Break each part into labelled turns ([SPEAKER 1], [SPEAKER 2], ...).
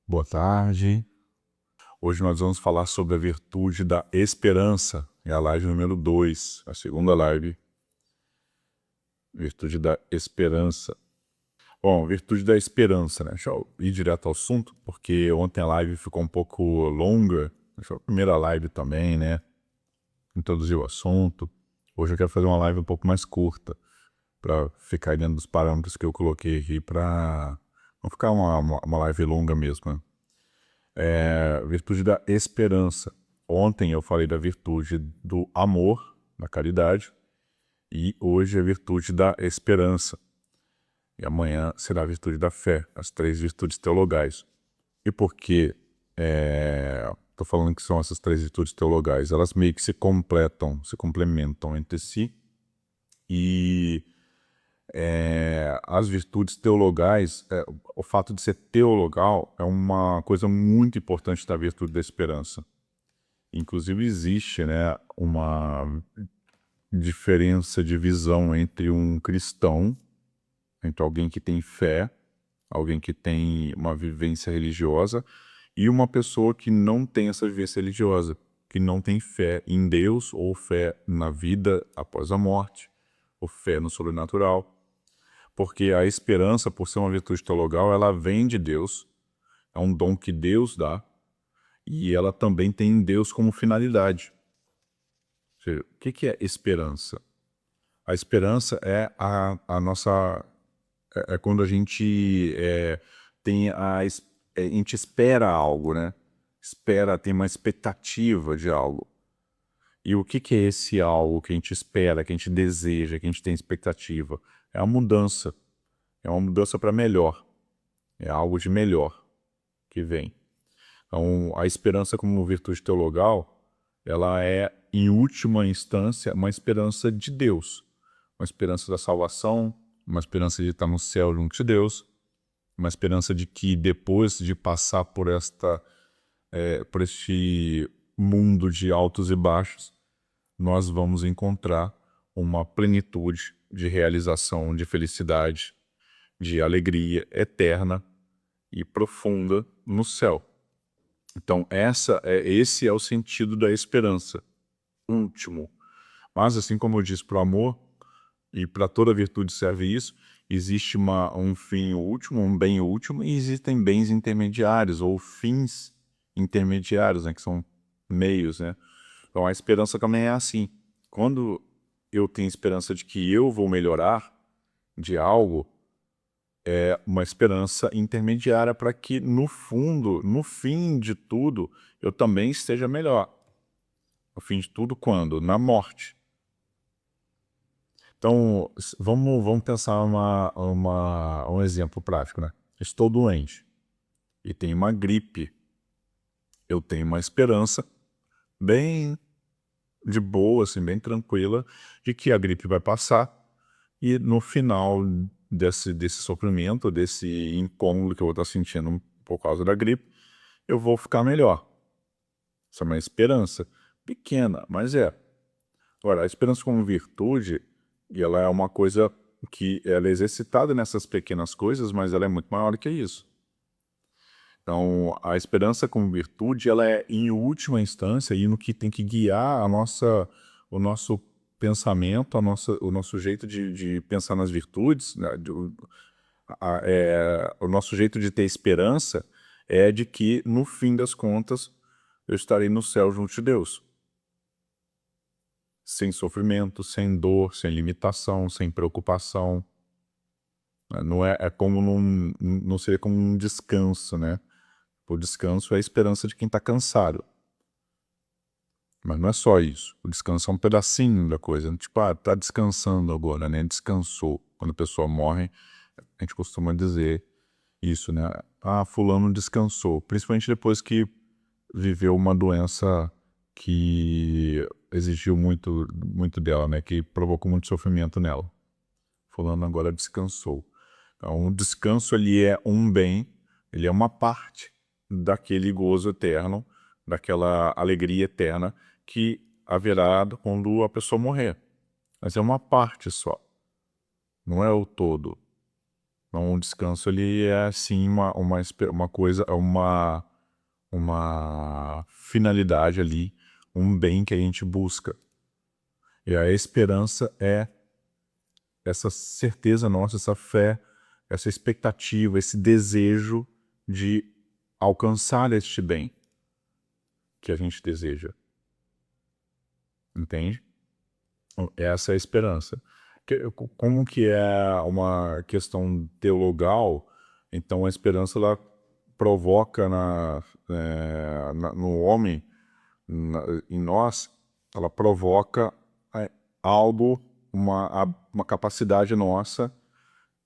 [SPEAKER 1] Boa tarde. Hoje nós vamos falar sobre a virtude da esperança. É a live número 2, a segunda live. Virtude da esperança. Bom, virtude da esperança, né? Deixa eu ir direto ao assunto, porque ontem a live ficou um pouco longa. Foi a primeira live também, né? Introduzir o assunto. Hoje eu quero fazer uma live um pouco mais curta, para ficar dentro dos parâmetros que eu coloquei aqui, para não ficar uma live longa mesmo, né? Virtude da esperança. Ontem eu falei da virtude do amor, da caridade, e hoje é a virtude da esperança. E amanhã será a virtude da fé, as 3 virtudes teologais. E por que estou falando que são essas 3 virtudes teologais? Elas meio que se completam, se complementam entre si. E as virtudes teologais, o fato de ser teologal é uma coisa muito importante da virtude da esperança. Inclusive existe, né, uma diferença de visão entre um cristão, entre alguém que tem fé, alguém que tem uma vivência religiosa, e uma pessoa que não tem essa vivência religiosa, que não tem fé em Deus, ou fé na vida após a morte, ou fé no sobrenatural. Porque a esperança, por ser uma virtude teologal, ela vem de Deus, é um dom que Deus dá, e ela também tem Deus como finalidade. Ou seja, o que é esperança? A esperança é a nossa... É quando a gente tem a gente espera algo, né? Tem uma expectativa de algo. E o que é esse algo que a gente espera, que a gente deseja, que a gente tem expectativa? É a mudança. É uma mudança para melhor. É algo de melhor que vem. Então, a esperança como virtude teologal, ela é, em última instância, uma esperança de Deus. Uma esperança da salvação, uma esperança de estar no céu junto de Deus, uma esperança de que depois de passar por este mundo de altos e baixos, nós vamos encontrar uma plenitude de realização, de felicidade, de alegria eterna e profunda no céu. Então, esse é o sentido da esperança, último. Mas, assim como eu disse para o amor, e para toda virtude serve isso, existe um fim último, um bem último, e existem bens intermediários, ou fins intermediários, né, que são meios, né? Então, a esperança também é assim. Quando eu tenho esperança de que eu vou melhorar de algo, é uma esperança intermediária para que, no fundo, no fim de tudo, eu também esteja melhor. No fim de tudo, quando? Na morte. Então, vamos pensar um exemplo prático, né? Estou doente e tenho uma gripe. Eu tenho uma esperança bem de boa, assim, bem tranquila, de que a gripe vai passar e no final desse sofrimento, desse incômodo que eu vou estar sentindo por causa da gripe, eu vou ficar melhor. Essa é uma esperança pequena, mas é. Agora, a esperança como virtude, e ela é uma coisa que ela é exercitada nessas pequenas coisas, mas ela é muito maior que isso. Então, a esperança como virtude, ela é em última instância e no que tem que guiar o nosso pensamento, o nosso jeito de pensar nas virtudes, né? O nosso jeito de ter esperança é de que, no fim das contas, eu estarei no céu junto de Deus. Sem sofrimento, sem dor, sem limitação, sem preocupação. Não é como não seria como um descanso, né? O descanso é a esperança de quem está cansado. Mas não é só isso. O descanso é um pedacinho da coisa. Tipo, tá descansando agora, né? Descansou. Quando a pessoa morre, a gente costuma dizer isso, né? Fulano descansou. Principalmente depois que viveu uma doença que exigiu muito, muito dela, né? Que provocou muito sofrimento nela. Fulano agora descansou. Então, o descanso, ele é um bem, ele é uma parte daquele gozo eterno, daquela alegria eterna que haverá quando a pessoa morrer. Mas é uma parte só, não é o todo. Então, o descanso ele é sim uma coisa, uma finalidade ali, um bem que a gente busca. E a esperança é essa certeza nossa, essa fé, essa expectativa, esse desejo de alcançar este bem que a gente deseja. Entende? Essa é a esperança. Como que é uma questão teologal, então a esperança ela provoca no homem, em nós, ela provoca algo, uma capacidade nossa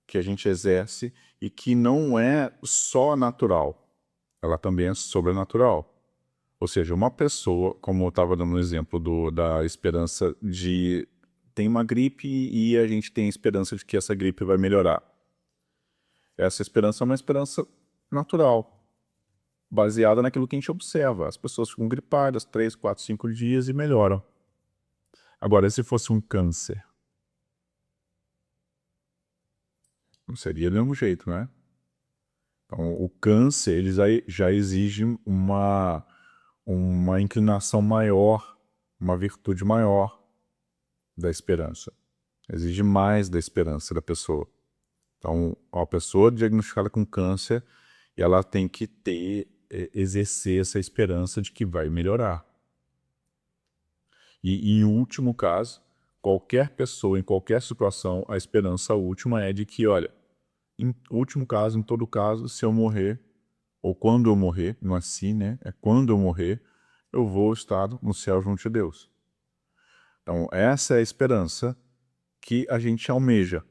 [SPEAKER 1] que a gente exerce e que não é só natural, ela também é sobrenatural. Ou seja, uma pessoa, como eu estava dando um exemplo da esperança de tem uma gripe e a gente tem a esperança de que essa gripe vai melhorar. Essa esperança é uma esperança natural, baseada naquilo que a gente observa. As pessoas ficam gripadas 3, 4, 5 dias e melhoram. Agora, se fosse um câncer, não seria do mesmo jeito, né? Então, o câncer ele já exige uma inclinação maior, uma virtude maior da esperança. Exige mais da esperança da pessoa. Então, a pessoa diagnosticada com câncer, ela tem que exercer essa esperança de que vai melhorar. E, em último caso, qualquer pessoa, em qualquer situação, a esperança última é de que, olha, em último caso, em todo caso, se eu morrer, ou quando eu morrer, não é assim, né? É quando eu morrer, eu vou estar no céu junto de Deus. Então, essa é a esperança que a gente almeja.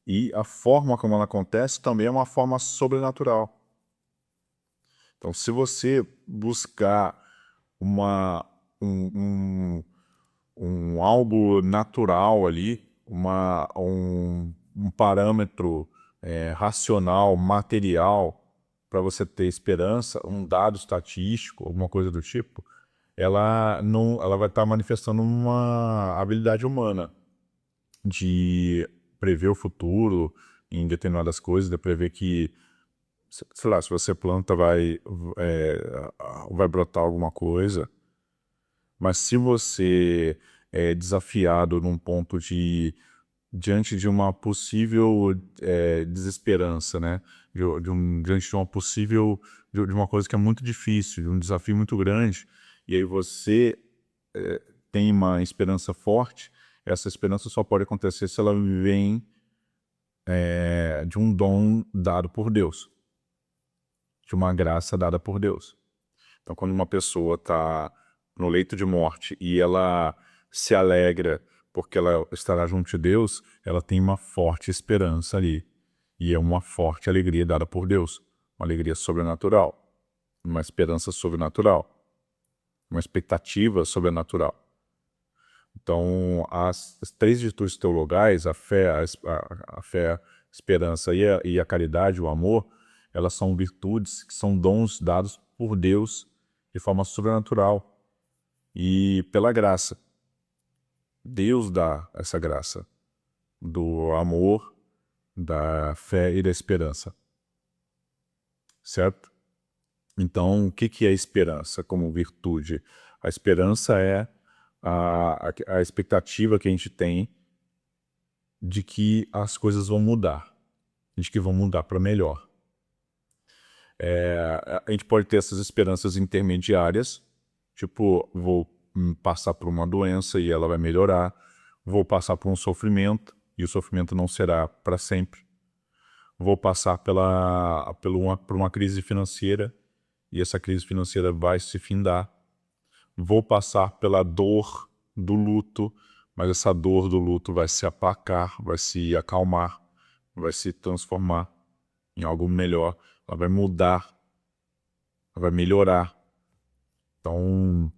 [SPEAKER 1] E a forma como ela acontece também é uma forma sobrenatural. Então, se você buscar algo natural ali, um parâmetro racional, material, para você ter esperança, um dado estatístico, alguma coisa do tipo, ela vai estar manifestando uma habilidade humana de prever o futuro em determinadas coisas, de prever que, sei lá, se você planta vai brotar alguma coisa, mas se você é desafiado num ponto diante de uma possível desesperança, né? Diante de uma possível, de uma coisa que é muito difícil, de um desafio muito grande, e aí você tem uma esperança forte, essa esperança só pode acontecer se ela vem de um dom dado por Deus, de uma graça dada por Deus. Então, quando uma pessoa está no leito de morte e ela se alegra porque ela estará junto de Deus, ela tem uma forte esperança ali. E é uma forte alegria dada por Deus, uma alegria sobrenatural, uma esperança sobrenatural, uma expectativa sobrenatural. Então, as três virtudes teologais, a fé, a esperança e a caridade, o amor, elas são virtudes que são dons dados por Deus de forma sobrenatural e pela graça. Deus dá essa graça do amor, da fé e da esperança. Certo? Então, o que é a esperança como virtude? A esperança é a expectativa que a gente tem de que as coisas vão mudar, de que vão mudar para melhor. A gente pode ter essas esperanças intermediárias, tipo, vou passar por uma doença e ela vai melhorar, vou passar por um sofrimento e o sofrimento não será para sempre, vou passar por uma crise financeira e essa crise financeira vai se findar, vou passar pela dor do luto, mas essa dor do luto vai se aplacar, vai se acalmar, vai se transformar em algo melhor, ela vai mudar, ela vai melhorar. Então,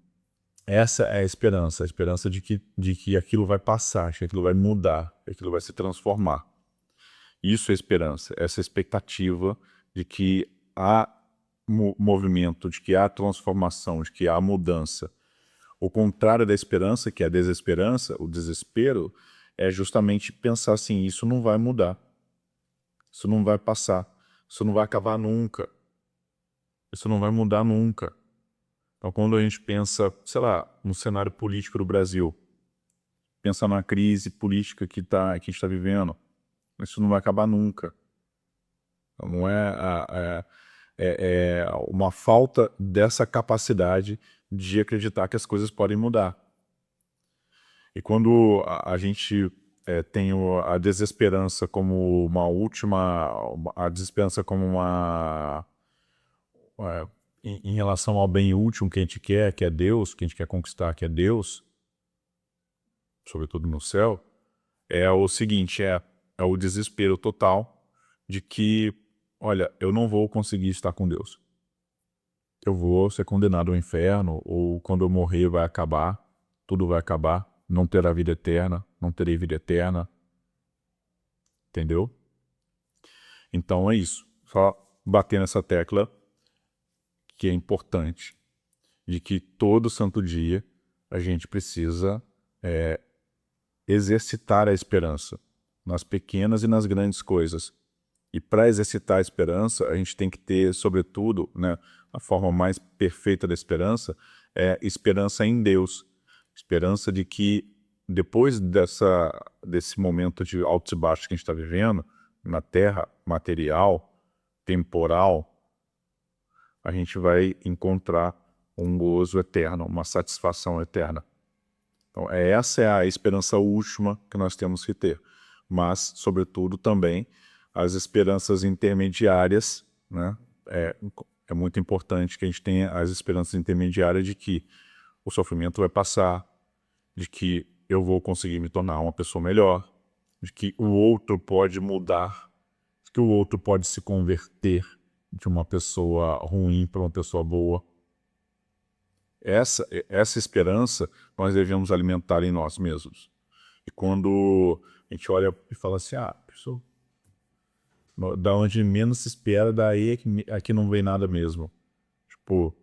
[SPEAKER 1] essa é a esperança de que aquilo vai passar, de que aquilo vai mudar, que aquilo vai se transformar. Isso é esperança, essa expectativa de que há movimento, de que há transformação, de que há mudança. O contrário da esperança, que é a desesperança, o desespero, é justamente pensar assim, isso não vai mudar. Isso não vai passar. Isso não vai acabar nunca. Isso não vai mudar nunca. Então, quando a gente pensa, sei lá, no cenário político do Brasil, pensa na crise política que a gente está vivendo, isso não vai acabar nunca. Então, não é uma falta dessa capacidade de acreditar que as coisas podem mudar. E quando a gente tem a desesperança como uma última, a desesperança como uma em relação ao bem último que a gente quer, que é Deus, que a gente quer conquistar, que é Deus, sobretudo no céu, é o seguinte, é o desespero total de que, olha, eu não vou conseguir estar com Deus. Eu vou ser condenado ao inferno, ou quando eu morrer vai acabar, tudo vai acabar, não terá vida eterna, não terei vida eterna. Entendeu? Então é isso. Só bater nessa tecla que é importante, de que todo santo dia a gente precisa exercitar a esperança nas pequenas e nas grandes coisas. E para exercitar a esperança, a gente tem que ter, sobretudo, né, a forma mais perfeita da esperança é esperança em Deus. Esperança de que depois desse momento de altos e baixos que a gente está vivendo, na terra material, temporal, a gente vai encontrar um gozo eterno, uma satisfação eterna. Então, essa é a esperança última que nós temos que ter. Mas, sobretudo, também as esperanças intermediárias, né? É muito importante que a gente tenha as esperanças intermediárias de que o sofrimento vai passar, de que eu vou conseguir me tornar uma pessoa melhor, de que o outro pode mudar, de que o outro pode se converter de uma pessoa ruim para uma pessoa boa. Essa esperança nós devemos alimentar em nós mesmos. E quando a gente olha e fala assim, pessoa, da onde menos se espera, daí aqui não vem nada mesmo. Tipo,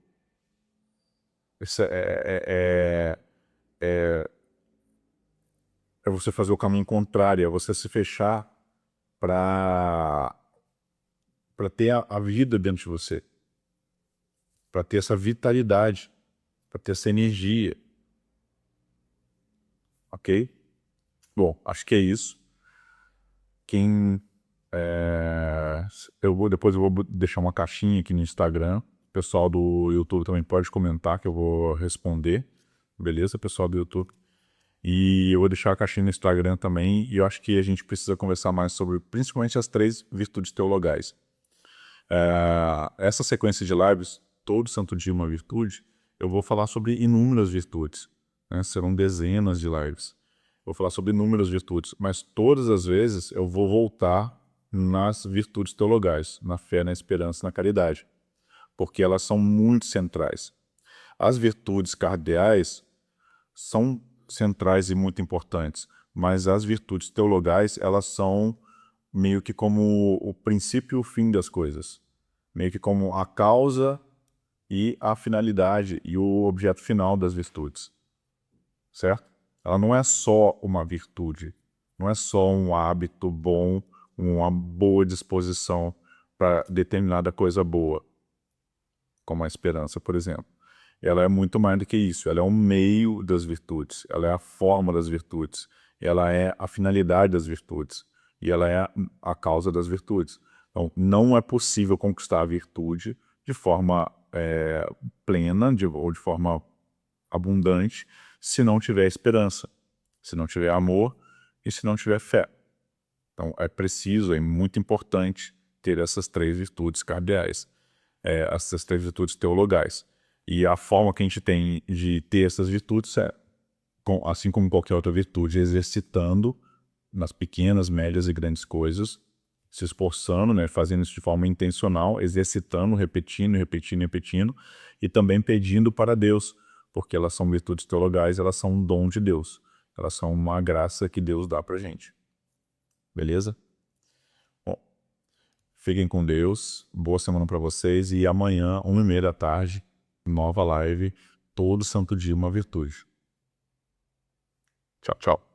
[SPEAKER 1] isso é você fazer o caminho contrário, é você se fechar para ter a vida dentro de você, para ter essa vitalidade, para ter essa energia. Ok? Bom, acho que é isso. Depois eu vou deixar uma caixinha aqui no Instagram. O pessoal do YouTube também pode comentar que eu vou responder. Beleza, pessoal do YouTube? E eu vou deixar a caixinha no Instagram também. E eu acho que a gente precisa conversar mais sobre, principalmente, as 3 virtudes teologais. Essa sequência de lives, todo santo dia uma virtude, eu vou falar sobre inúmeras virtudes, né? Serão dezenas de lives. Vou falar sobre inúmeras virtudes, mas todas as vezes eu vou voltar nas virtudes teologais, na fé, na esperança, na caridade, porque elas são muito centrais. As virtudes cardeais são centrais e muito importantes, mas as virtudes teologais, elas são meio que como o princípio e o fim das coisas, meio que como a causa e a finalidade e o objeto final das virtudes, certo? Ela não é só uma virtude, não é só um hábito bom, uma boa disposição para determinada coisa boa, como a esperança, por exemplo. Ela é muito mais do que isso, ela é um meio das virtudes, ela é a forma das virtudes, ela é a finalidade das virtudes, e ela é a causa das virtudes. Então, não é possível conquistar a virtude de forma plena ou de forma abundante se não tiver esperança, se não tiver amor e se não tiver fé. Então, é preciso, é muito importante ter essas 3 virtudes cardeais, essas 3 virtudes teologais. E a forma que a gente tem de ter essas virtudes é, assim como qualquer outra virtude, exercitando nas pequenas, médias e grandes coisas, se esforçando, né, fazendo isso de forma intencional, exercitando, repetindo, repetindo, repetindo, e também pedindo para Deus, porque elas são virtudes teologais, elas são um dom de Deus, elas são uma graça que Deus dá pra gente. Beleza? Bom, fiquem com Deus, boa semana para vocês, e amanhã, 1h30 da tarde, nova live, todo santo dia uma virtude. Tchau, tchau.